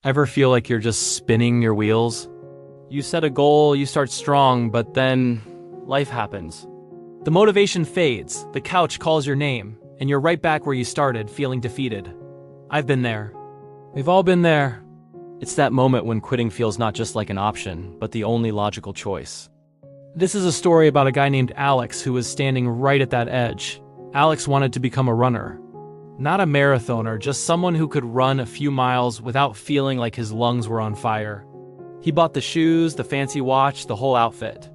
Ever feel like you're just spinning your wheels? You set a goal, you start strong, but then life happens. The motivation fades, the couch calls your name, and you're right back where you started, feeling defeated. I've been there. We've all been there. It's that moment when quitting feels not just like an option, but the only logical choice. This is a story about a guy named Alex who was standing right at that edge. Alex wanted to become a runner. Not a marathoner, just someone who could run a few miles without feeling like his lungs were on fire. He bought the shoes, the fancy watch, the whole outfit.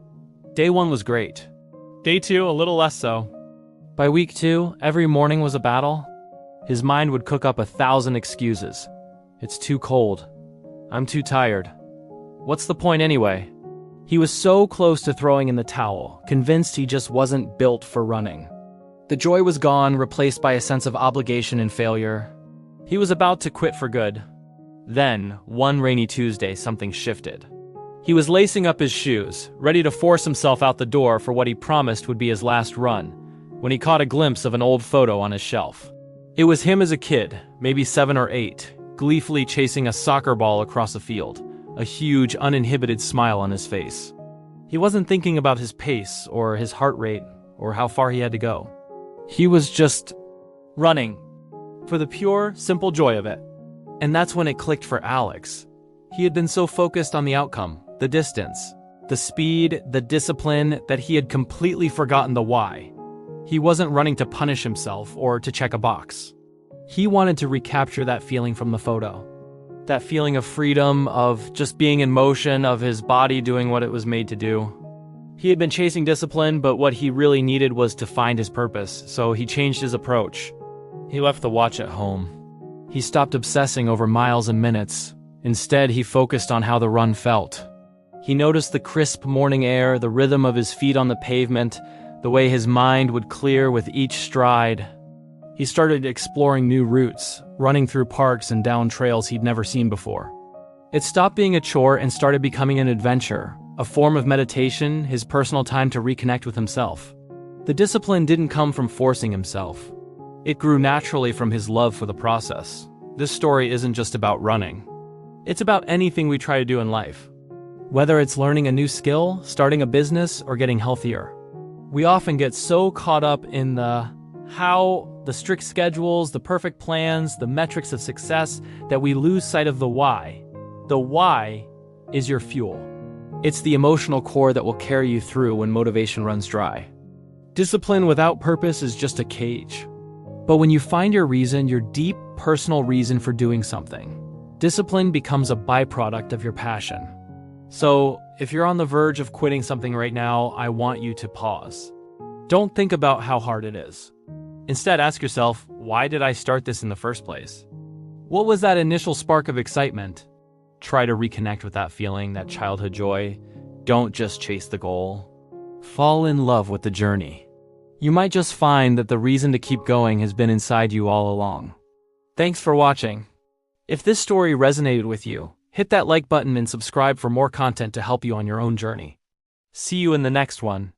Day 1 was great. Day 2, a little less so. By week 2, every morning was a battle. His mind would cook up 1,000 excuses. It's too cold. I'm too tired. What's the point anyway? He was so close to throwing in the towel, convinced he just wasn't built for running. The joy was gone, replaced by a sense of obligation and failure. He was about to quit for good. Then, one rainy Tuesday, something shifted. He was lacing up his shoes, ready to force himself out the door for what he promised would be his last run, when he caught a glimpse of an old photo on his shelf. It was him as a kid, maybe 7 or 8, gleefully chasing a soccer ball across a field, a huge, uninhibited smile on his face. He wasn't thinking about his pace, or his heart rate, or how far he had to go. He was just running, for the pure, simple joy of it. And that's when it clicked for Alex. He had been so focused on the outcome, the distance, the speed, the discipline, that he had completely forgotten the why. He wasn't running to punish himself or to check a box. He wanted to recapture that feeling from the photo. That feeling of freedom, of just being in motion, of his body doing what it was made to do. He had been chasing discipline, but what he really needed was to find his purpose, so he changed his approach. He left the watch at home. He stopped obsessing over miles and minutes. Instead, he focused on how the run felt. He noticed the crisp morning air, the rhythm of his feet on the pavement, the way his mind would clear with each stride. He started exploring new routes, running through parks and down trails he'd never seen before. It stopped being a chore and started becoming an adventure, a form of meditation, his personal time to reconnect with himself. The discipline didn't come from forcing himself. It grew naturally from his love for the process. This story isn't just about running. It's about anything we try to do in life. Whether it's learning a new skill, starting a business, or getting healthier. We often get so caught up in the how, the strict schedules, the perfect plans, the metrics of success, that we lose sight of the why. The why is your fuel. It's the emotional core that will carry you through when motivation runs dry. Discipline without purpose is just a cage. But when you find your reason, your deep personal reason for doing something, discipline becomes a byproduct of your passion. So, if you're on the verge of quitting something right now, I want you to pause. Don't think about how hard it is. Instead, ask yourself, why did I start this in the first place? What was that initial spark of excitement? Try to reconnect with that feeling, that childhood joy. Don't just chase the goal. Fall in love with the journey. You might just find that the reason to keep going has been inside you all along. Thanks for watching. If this story resonated with you, hit that like button and subscribe for more content to help you on your own journey. See you in the next one.